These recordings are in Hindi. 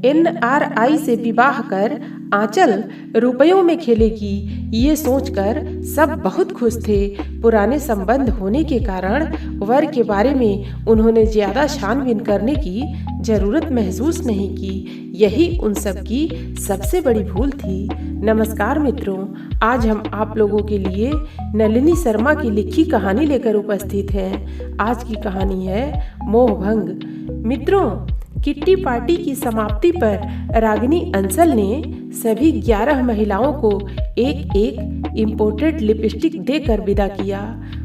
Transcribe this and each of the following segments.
NRI से विवाह कर आंचल रुपयों में खेलेगी, ये सोचकर सब बहुत खुश थे। पुराने संबंध होने के कारण वर के बारे में उन्होंने ज्यादा छानबीन करने की जरूरत महसूस नहीं की। यही उन सब की सबसे बड़ी भूल थी। नमस्कार मित्रों, आज हम आप लोगों के लिए नलिनी शर्मा की लिखी कहानी लेकर उपस्थित हैं। आज की कहानी है मोहभंग। मित्रों, किट्टी पार्टी की समाप्ति पर रागिनी अंसल ने सभी 11 महिलाओं को एक एक इम्पोर्टेड लिपस्टिक देकर विदा किया।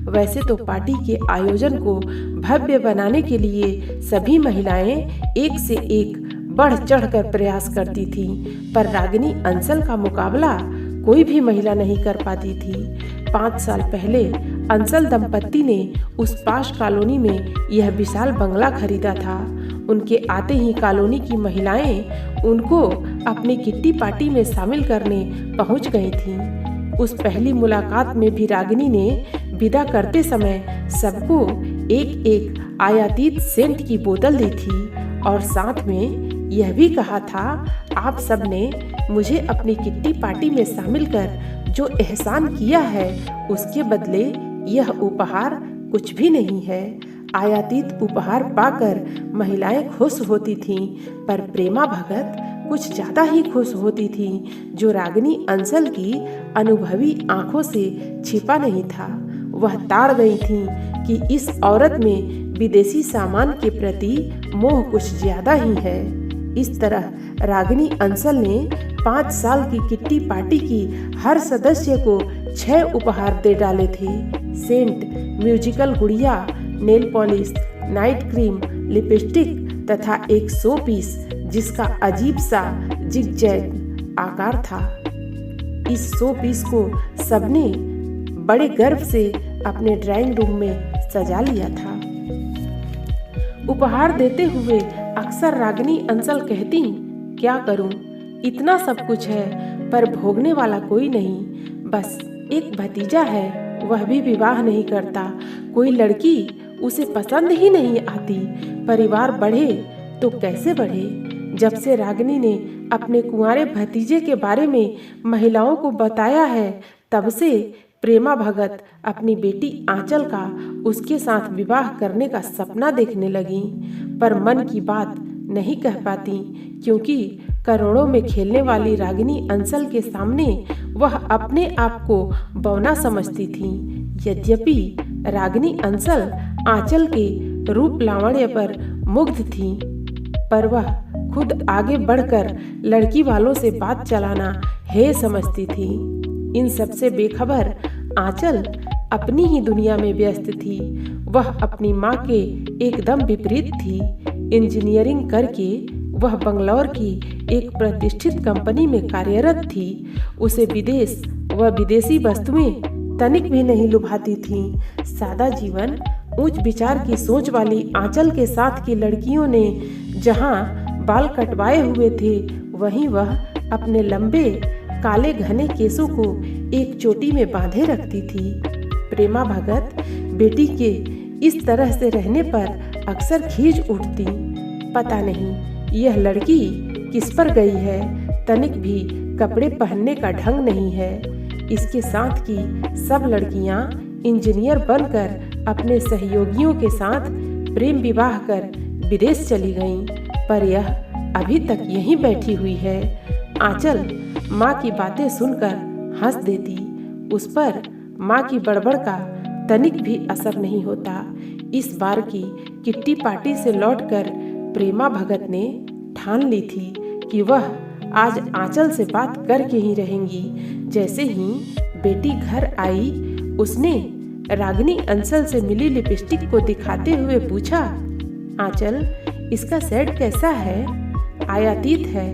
वैसे तो पार्टी के आयोजन को भव्य बनाने के लिए सभी महिलाएं एक से एक बढ़ चढ़कर प्रयास करती थीं, पर रागिनी अंसल का मुकाबला कोई भी महिला नहीं कर पाती थी। 5 साल पहले अंसल दंपत्ति ने उस पाश कॉलोनी में यह विशाल बंगला खरीदा था। उनके आते ही कॉलोनी की महिलाएं उनको अपनी किट्टी पार्टी में शामिल करने पहुंच गई थीं। उस पहली मुलाकात में भी रागिनी ने विदा करते समय सबको एक एक आयातित सेंट की बोतल दी थी और साथ में यह भी कहा था, आप सब ने मुझे अपनी किट्टी पार्टी में शामिल कर जो एहसान किया है उसके बदले यह उपहार कुछ भी नहीं है। आयातित उपहार पाकर महिलाएं खुश होती थीं, पर प्रेमा भगत कुछ ज्यादा ही खुश होती थीं, जो रागिनी अंसल की अनुभवी आंखों से छिपा नहीं था। वह ताड़ गई थीं कि इस औरत में विदेशी सामान के प्रति मोह कुछ ज्यादा ही है। इस तरह रागिनी अंसल ने 5 साल की किट्टी पार्टी की हर सदस्य को 6 उपहार दे डाले थे। सेंट, म्यूजिकल गुड़िया, nail polish, night cream, lipstick तथा एक शो पीस जिसका अजीब सा जिगजैग आकार था। इस शो पीस को सबने बड़े गर्व से अपने ड्राइंग रूम में सजा लिया था। उपहार देते हुए अक्सर रागिनी अंसल कहती, क्या करूं, इतना सब कुछ है पर भोगने वाला कोई नहीं। बस एक भतीजा है, वह भी विवाह नहीं करता। कोई लड़की उसे पसंद ही नहीं आती। परिवार बढ़े तो कैसे बढ़े। जब से रागिनी ने अपने कुंवारे भतीजे के बारे में महिलाओं को बताया है, तब से प्रेमा भगत अपनी बेटी आंचल का उसके साथ विवाह करने का सपना देखने लगी, पर मन की बात नहीं कह पाती, क्योंकि करोड़ों में खेलने वाली रागिनी अंसल के सामने वह अपने आप को बौना समझती थी। यद्यपि रागिनी अंसल आंचल के रूप लावण्य पर मुग्ध थी, पर वह खुद आगे बढ़कर लड़की वालों से बात चलाना है समझती थी। इन सब से बेखबर आंचल अपनी ही दुनिया में व्यस्त थी। वह अपनी माँ के एकदम विपरीत थी। इंजीनियरिंग करके वह बंगलौर की एक प्रतिष्ठित कंपनी में कार्यरत थी। उसे विदेश व विदेशी वस्तुएं तनिक भी नहीं लुभाती थीं। सादा जीवन, उच्च विचार की सोच वाली आंचल के साथ की लड़कियों ने जहां बाल कटवाए हुए थे, वहीं वह अपने लंबे काले घने केसों को एक चोटी में बांधे रखती थी। प्रेमा भगत बेटी के इस तरह से रहने पर अक्सर खींच उठती। पता नहीं यह लड़की किस पर गई है, तनिक भी कपड़े पहनने का ढंग नहीं है। इसके साथ की सब लड़कियां इंजीनियर बनकर अपने सहयोगियों के साथ प्रेम विवाह कर विदेश चली गईं, पर यह अभी तक यहीं बैठी हुई है। आंचल माँ की बातें सुनकर हंस देती। उस पर माँ की बड़बड़ का तनिक भी असर नहीं होता। इस बार की किट्टी पार्टी से लौटकर प्रेमा भगत ने ठान ली थी कि वह आज आंचल से बात करके ही रहेंगी। जैसे ही बेटी घर आई, उसने रागिनी अंसल से मिली लिपस्टिक को दिखाते हुए पूछा, आंचल, इसका शेड कैसा है? आयातित है,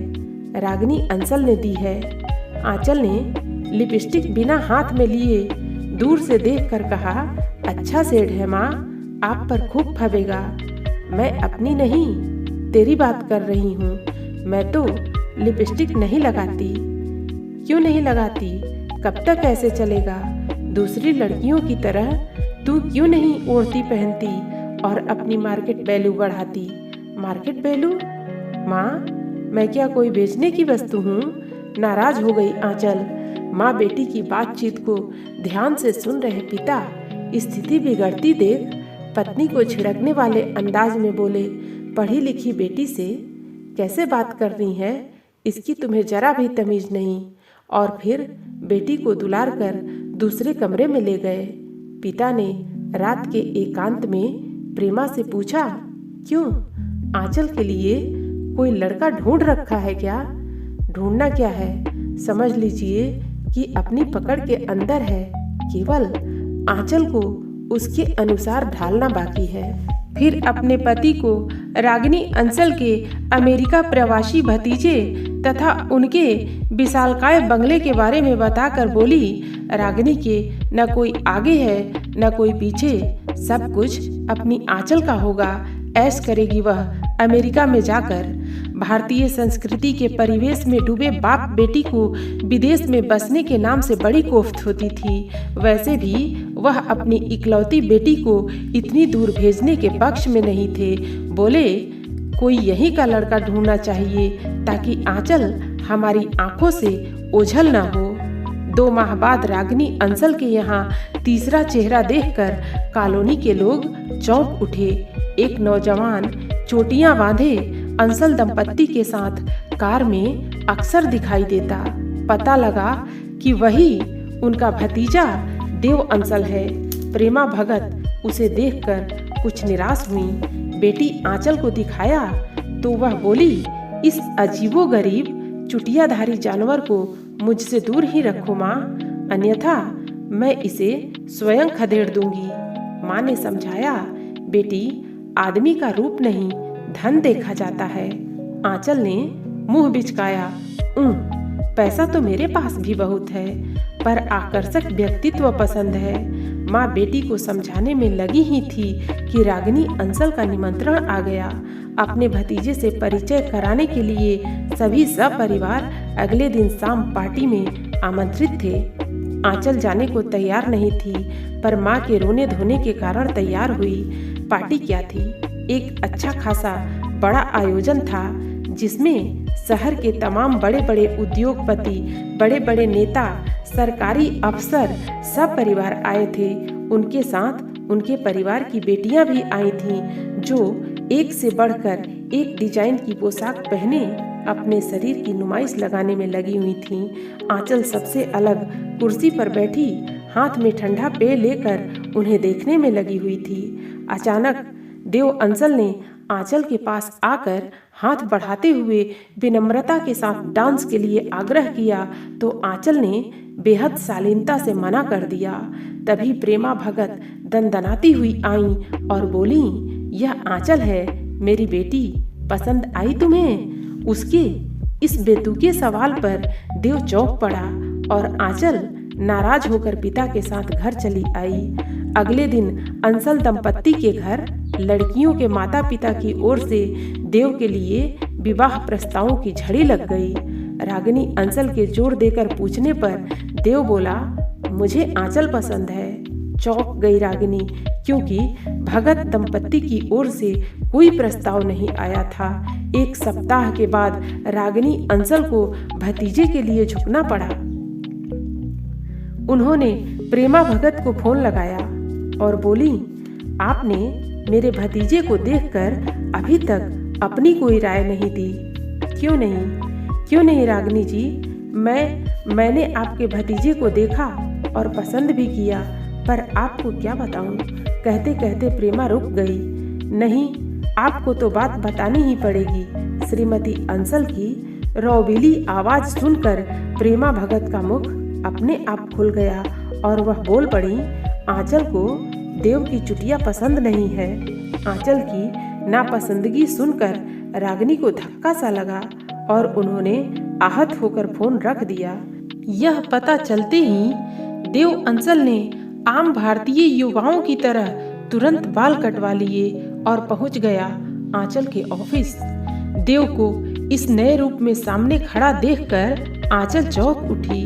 रागिनी अंसल ने दी है। आंचल ने लिपस्टिक बिना हाथ में लिए दूर से देखकर कहा, अच्छा शेड है माँ, आप पर खूब फबेगा। मैं अपनी नहीं, तेरी बात कर रही हूँ। मैं तो लिपस्टिक नहीं लगाती। क्यों नहीं लगाती? कब तक ऐसे चलेगा? दूसरी लड़कियों की तरह तू क्यों नहीं ओढ़ती पहनती और अपनी मार्केट वैल्यू बढ़ाती? Market value? माँ, मैं क्या कोई बेचने की वस्तु हूँ? नाराज हो गई आंचल। माँ बेटी की बातचीत को ध्यान से सुन रहे पिता स्थिति बिगड़ती देख पत्नी को छिड़कने वाले अंदाज में बोले, पढ़ी लिखी बेटी से कैसे बात करनी है, इसकी तुम्हें जरा भी तमीज नहीं। और फिर बेटी को दुलार कर दूसरे कमरे में ले गए। पिता ने रात के एकांत में प्रेमा से पूछा, क्यों, आंचल के लिए कोई लड़का ढूंढ रखा है क्या? ढूंढना क्या है, समझ लीजिए कि अपनी पकड़ के अंदर है, केवल आंचल को उसके अनुसार ढालना बाकी है। फिर अपने पति को रागिनी अंचल के अमेरिका प्रवासी भतीजे तथा उनके विशालकाय बंगले के बारे में बताकर बोली, रागिनी के न कोई आगे है न कोई पीछे, सब कुछ अपनी आंचल का होगा। ऐश करेगी वह अमेरिका में जाकर। भारतीय संस्कृति के परिवेश में डूबे बाप बेटी को विदेश में बसने के नाम से बड़ी कोफ्त होती थी। वैसे भी वह अपनी इकलौती बेटी को इतनी दूर भेजने के पक्ष में नहीं थे। बोले, कोई यहीं का लड़का ढूंढना चाहिए ताकि आंचल हमारी आंखों से ओझल न हो। 2 माह बाद रागिनी अंचल के यहाँ तीसरा चेहरा देखकर कॉलोनी के लोग चौंक उठे। एक नौजवान चोटियां बांधे अंचल दंपत्ति के साथ कार में अक्सर दिखाई देता। पता लगा कि वही उनका भतीजा देव अंचल है। प्रेमा भगत उसे देखकर कुछ निराश हुई। बेटी आंचल को दिखाया तो वह बोली, इस अजीबोगरीब चुटियाधारी जानवर को मुझसे दूर ही रखो माँ, अन्यथा मैं इसे स्वयं खदेड़ दूंगी। माँ ने समझाया, बेटी आदमी का रूप नहीं धन देखा जाता है। आंचल ने मुंह बिचकाया, पैसा तो मेरे पास भी बहुत है, पर आकर्षक व्यक्तित्व पसंद है। माँ बेटी को समझाने में लगी ही थी कि रागिनी अंचल का निमंत्रण आ गया। अपने भतीजे से परिचय कराने के लिए सभी सपरिवार अगले दिन शाम पार्टी में आमंत्रित थे। आंचल जाने को तैयार नहीं थी, पर माँ के रोने धोने के कारण तैयार हुई। पार्टी क्या थी? एक अच्छा खासा बड़ा आयोजन था जिसमें शहर के तमाम बड़े बड़े उद्योगपति, बड़े बड़े नेता, सरकारी अफसर सब परिवार आए थे। उनके साथ उनके परिवार की बेटियां भी आई थीं, जो एक से बढ़कर एक डिजाइन की पोशाक पहने अपने शरीर की नुमाइश लगाने में लगी हुई थीं। आंचल सबसे अलग कुर्सी पर बैठी हाथ में ठंडा पेय लेकर उन्हें देखने में लगी हुई थी। अचानक देव अंचल ने आंचल के पास आकर हाथ बढ़ाते हुए विनम्रता के साथ डांस के लिए आग्रह किया तो आंचल ने बेहद शालीनता से मना कर दिया। तभी प्रेमा भगत दनदनाती हुई आई और बोली, यह आंचल है मेरी बेटी, पसंद आई तुम्हें? उसके इस बेतुके सवाल पर देव चौंक पड़ा और आंचल नाराज होकर पिता के साथ घर चली आई। अगले दिन अंचल दंपत्ति के घर लड़कियों के माता पिता की ओर से देव के लिए विवाह प्रस्तावों की झड़ी लग गई। रागिनी अंचल के जोर देकर पूछने पर देव बोला, मुझे आंचल पसंद है। चौंक गई रागिनी, क्योंकि भगत दंपत्ति की ओर से कोई प्रस्ताव नहीं आया था। 1 सप्ताह के बाद रागिनी अंचल को भतीजे के लिए झुकना पड़ा। उन्होंने प्रेमा भगत को फोन लगाया और बोली, आपने मेरे भतीजे को देखकर अभी तक अपनी कोई राय नहीं दी। क्यों नहीं रागिनी जी, मैंने आपके भतीजे को देखा और पसंद भी किया, पर आपको क्या बताऊं? कहते कहते प्रेमा रुक गई। नहीं, आपको तो बात बतानी ही पड़ेगी। श्रीमती अंचल की रौबीली आवाज सुनकर प्रेमा भगत का मुख अपने आप खुल गया और वह बोल पड़ी, आंचल को देव की चुटिया पसंद नहीं है। आंचल की नापसंदगी सुनकर रागिनी को धक्का सा लगा और उन्होंने आहत होकर फोन रख दिया। यह पता चलते ही देव अंचल ने आम भारतीय युवाओं की तरह तुरंत बाल कटवा लिए और पहुंच गया आंचल के ऑफिस। देव को इस नए रूप में सामने खड़ा देखकर आंचल चौंक उठी।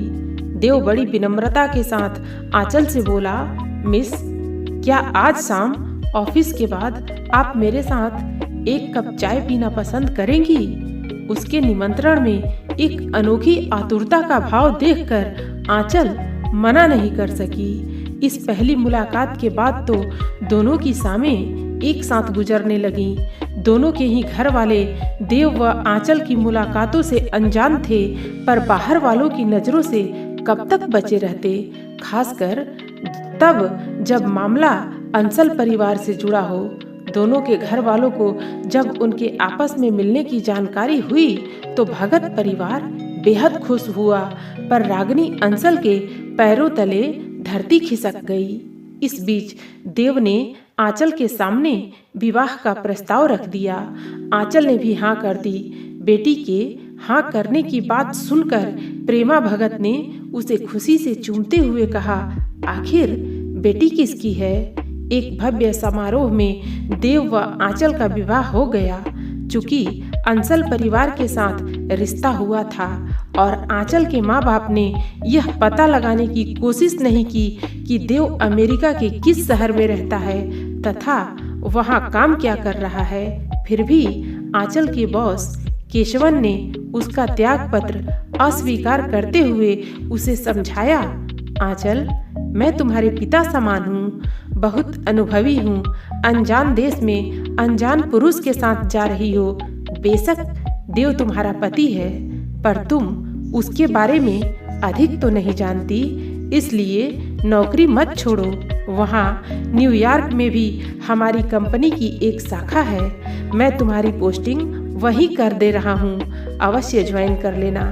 देव बड़ी विनम्रता के साथ आंचल से बोला, मिस, क्या आज शाम ऑफिस के बाद आप मेरे साथ 1 कप चाय पीना पसंद करेंगी? उसके निमंत्रण में एक अनोखी आतुरता का भाव देखकर आंचल मना नहीं कर सकी। इस पहली मुलाकात के बाद तो दोनों की शामें एक साथ गुजरने लगीं। दोनों के ही घर वाले देव व आंचल की मुलाकातों से अनजान थे, पर बाहर वालों की नजरों से कब तक बचे रहते, खासकर तब जब मामला अंसल परिवार से जुड़ा हो। दोनों के घर वालों को जब उनके आपस में मिलने की जानकारी हुई तो भगत परिवार बेहद खुश हुआ, पर रागिनी अंसल के पैरों तले धरती खिसक गई। इस बीच देव ने आंचल के सामने विवाह का प्रस्ताव रख दिया। आंचल ने भी हाँ कर दी। बेटी के हाँ करने की बात सुनकर प्रेमा भगत ने उसे खुशी से चूमते हुए कहा, आखिर बेटी किसकी है? एक भव्य समारोह में देव व आंचल का विवाह हो गया। चूंकि अंसल परिवार के साथ रिश्ता हुआ था और आंचल के माँ बाप ने यह पता लगाने की कोशिश नहीं की कि देव अमेरिका के किस शहर में रहता है तथा वहाँ काम क्या कर रहा है, फिर भी आंचल के बॉस केशवन ने उसका त्याग पत्र अस्वीकार करते हुए उसे समझाया, आंचल, मैं तुम्हारे पिता समान हूँ, बहुत अनुभवी हूँ। अनजान देश में अनजान पुरुष के साथ जा रही हो। बेशक देव तुम्हारा पति है, पर तुम उसके बारे में अधिक तो नहीं जानती, इसलिए नौकरी मत छोड़ो। वहाँ न्यूयॉर्क में भी हमारी कंपनी की एक शाखा है। मैं तुम्हारी पोस्टिंग वहीं कर दे रहा हूँ, अवश्य ज्वाइन कर लेना।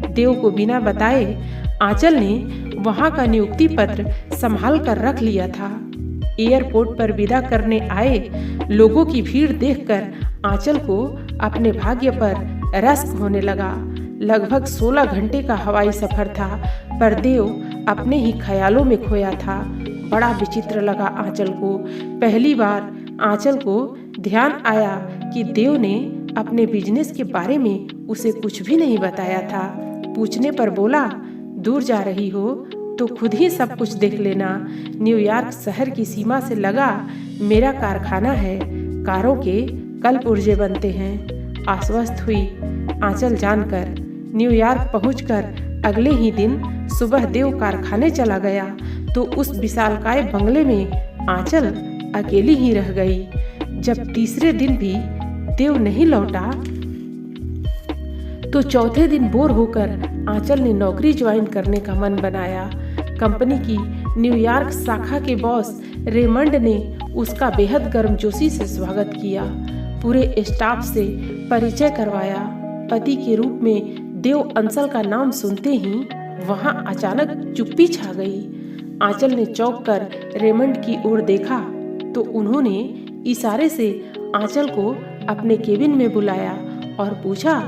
देव को बिना बताए आंचल ने वहाँ का नियुक्ति पत्र संभाल कर रख लिया था। एयरपोर्ट पर विदा करने आए लोगों की भीड़ देखकर आंचल को अपने भाग्य पर रश्क होने लगा। लगभग 16 घंटे का हवाई सफर था, पर देव अपने ही ख्यालों में खोया था। बड़ा विचित्र लगा आंचल को। पहली बार आंचल को ध्यान आया कि देव ने अपने बिजनेस के बारे में उसे कुछ भी नहीं बताया था। पूछने पर बोला, दूर जा रही हो तो खुद ही सब कुछ देख लेना। न्यूयॉर्क शहर की सीमा से लगा मेरा कारखाना है, कारों के कल पुर्जे बनते हैं। आश्वस्त हुई आंचल जानकर। न्यूयॉर्क पहुंचकर अगले ही दिन सुबह देव कारखाने चला गया तो उस विशालकाय बंगले में आंचल अकेली ही रह गई। जब तीसरे दिन भी देव नहीं लौटा तो चौथे दिन बोर होकर आंचल ने नौकरी ज्वाइन करने का मन बनाया। कंपनी की न्यूयॉर्क शाखा के बॉस रेमंड ने उसका बेहद गर्मजोशी से स्वागत किया। पूरे स्टाफ से परिचय करवाया। पति के रूप में देव अंसल का नाम सुनते ही वहां अचानक चुप्पी छा गई। आंचल ने चौंक कर रेमंड की ओर देखा तो उन्होंने इशारे से आंचल को अपने केबिन में बुलाया और पूछा,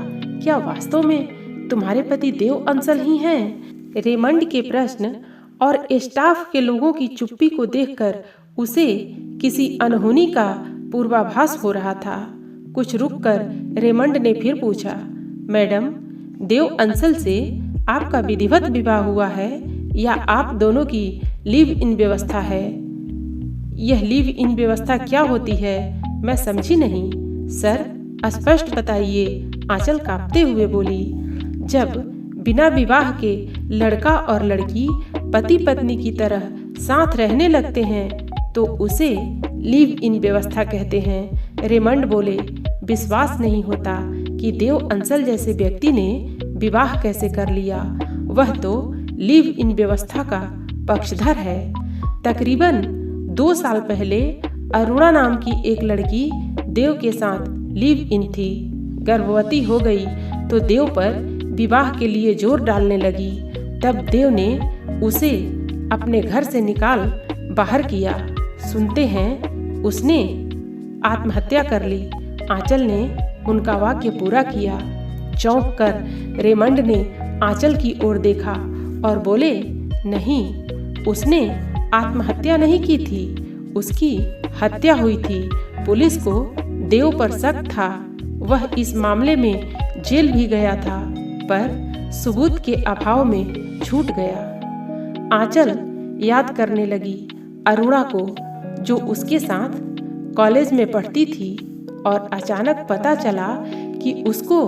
क्या वास्तव में तुम्हारे पति देव अंसल ही हैं? रेमंड के प्रश्न और स्टाफ के लोगों की चुप्पी को देखकर उसे किसी अनहोनी का पूर्वाभास हो रहा था। कुछ रुककर रेमंड ने फिर पूछा, मैडम, देव अंसल से आपका विधिवत विवाह हुआ है या आप दोनों की लिव इन व्यवस्था है? यह लिव इन व्यवस्था क्या होती है, मैं समझी नहीं। सर, स्पष्ट बताइए, आंचल कांपते हुए बोली। जब बिना विवाह के लड़का और लड़की पति पत्नी की तरह साथ रहने लगते हैं तो उसे लिव इन व्यवस्था कहते हैं। रेमंड बोले, विश्वास नहीं होता कि देव अंसल जैसे व्यक्ति ने विवाह कैसे कर लिया। वह तो लिव इन व्यवस्था का पक्षधर है। तकरीबन 2 साल पहले अरुणा नाम की एक लड़की देव के साथ लिव इन थी। गर्भवती हो गई तो देव पर विवाह के लिए जोर डालने लगी। तब देव ने उसे अपने घर से निकाल बाहर किया। सुनते हैं उसने आत्महत्या कर ली। आंचल ने उनका वाक्य पूरा किया। चौंक कर रेमंड ने आंचल की ओर देखा और बोले, नहीं, उसने आत्महत्या नहीं की थी, उसकी हत्या हुई थी। पुलिस को देव पर शक था। वह इस मामले में जेल भी गया था, पर सबूत के अभाव में छूट गया। आंचल याद करने लगी अरुणा को, जो उसके साथ कॉलेज में पढ़ती थी, और अचानक पता चला कि उसको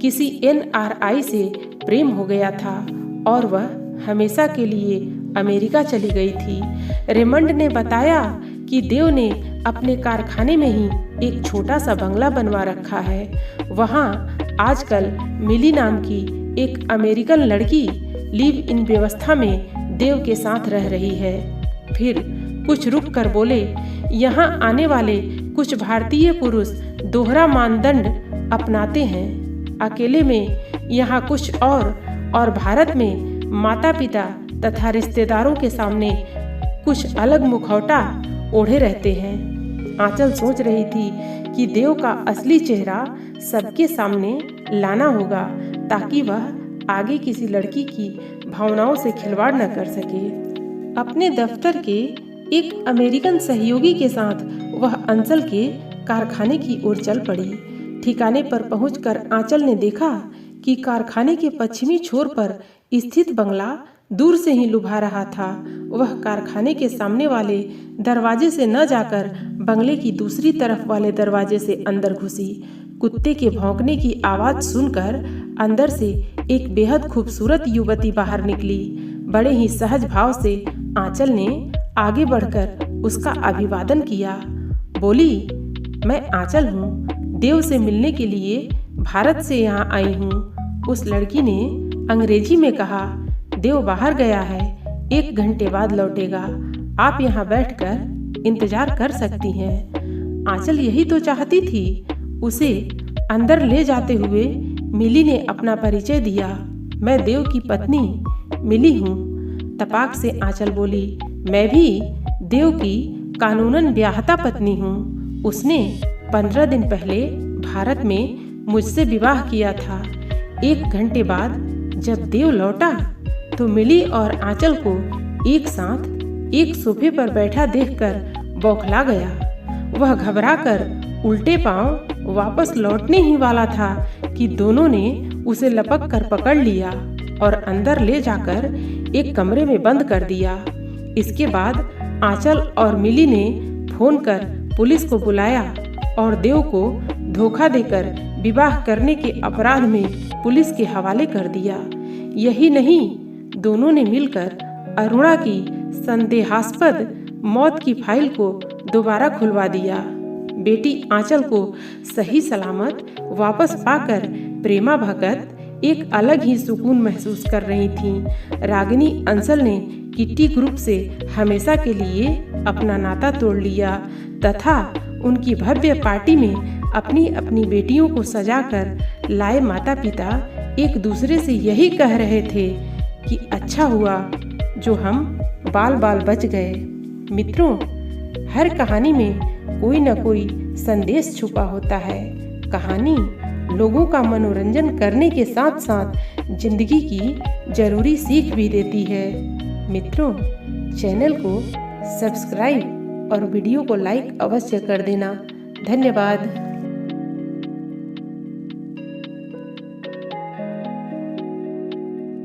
किसी NRI से प्रेम हो गया था और वह हमेशा के लिए अमेरिका चली गई थी। रेमंड ने बताया कि देव ने अपने कारखाने में ही एक छोटा सा बंगला बनवा रखा है। वहाँ आजकल मिली नाम की एक अमेरिकन लड़की लिव इन व्यवस्था में देव के साथ रह रही है। फिर कुछ रुक कर बोले, यहाँ आने वाले कुछ भारतीय पुरुष दोहरा मानदंड अपनाते हैं। अकेले में यहाँ कुछ और भारत में माता पिता तथा रिश्तेदारों के सामने कुछ अलग मुखौटा ओढ़े रहते हैं। आंचल सोच रही थी कि देव का असली चेहरा सबके सामने लाना होगा ताकि वह आगे किसी लड़की की भावनाओं से खिलवाड़ न कर सके। अपने दफ्तर के एक अमेरिकन सहयोगी के साथ वह अंचल के कारखाने की ओर चल पड़ी। ठिकाने पर पहुंचकर आंचल ने देखा कि कारखाने के पश्चिमी छोर पर स्थित बंगला दूर से ही लुभा रहा था। वह कारखाने के सामने वाले दरवाजे से न जाकर बंगले की दूसरी तरफ वाले दरवाजे से अंदर घुसी। कुत्ते के भौंकने की आवाज सुनकर अंदर से एक बेहद खूबसूरत युवती बाहर निकली। बड़े ही सहज भाव से आंचल ने आगे बढ़कर उसका अभिवादन किया। बोली, मैं आंचल हूँ, देव से मिलने के लिए भारत से यहाँ आई हूँ। उस लड़की ने अंग्रेजी में कहा, देव बाहर गया है, 1 घंटे बाद लौटेगा। आप यहाँ बैठकर इंतजार कर सकती हैं। आंचल यही तो चाहती थी। उसे अंदर ले जाते हुए मिली ने अपना परिचय दिया। मैं देव की पत्नी मिली हूँ। तपाक से आंचल बोली, मैं भी देव की कानूनन ब्याहता पत्नी हूँ। उसने 15 दिन पहले भारत में मुझसे विवाह किया था। 1 घंटे बाद जब देव लौटा तो मिली और आंचल को एक साथ एक सोफे पर बैठा देखकर बौखला गया। वह घबराकर उल्टे पांव वापस लौटने ही वाला था कि दोनों ने उसे लपक कर पकड़ लिया और अंदर ले जाकर एक कमरे में बंद कर दिया। इसके बाद आंचल और मिली ने फोन कर पुलिस को बुलाया और देव को धोखा देकर विवाह करने के अपराध में पुलिस के हवाले कर दिया। यही नहीं, दोनों ने मिलकर अरुणा की संदेहास्पद मौत की फाइल को दोबारा खुलवा दिया। बेटी आंचल को सही सलामत वापस पाकर प्रेमा भगत एक अलग ही सुकून महसूस कर रही थीं। रागिनी अंचल ने किट्टी ग्रुप से हमेशा के लिए अपना नाता तोड़ लिया तथा उनकी भव्य पार्टी में अपनी अपनी बेटियों को सजाकर लाए माता पिता एक दूसरे से यही कह रहे थे कि अच्छा हुआ जो हम बाल बाल बच गए। मित्रों, हर कहानी में कोई न कोई संदेश छुपा होता है। कहानी लोगों का मनोरंजन करने के साथ साथ जिंदगी की जरूरी सीख भी देती है। मित्रों, चैनल को सब्सक्राइब और वीडियो को लाइक अवश्य कर देना। धन्यवाद।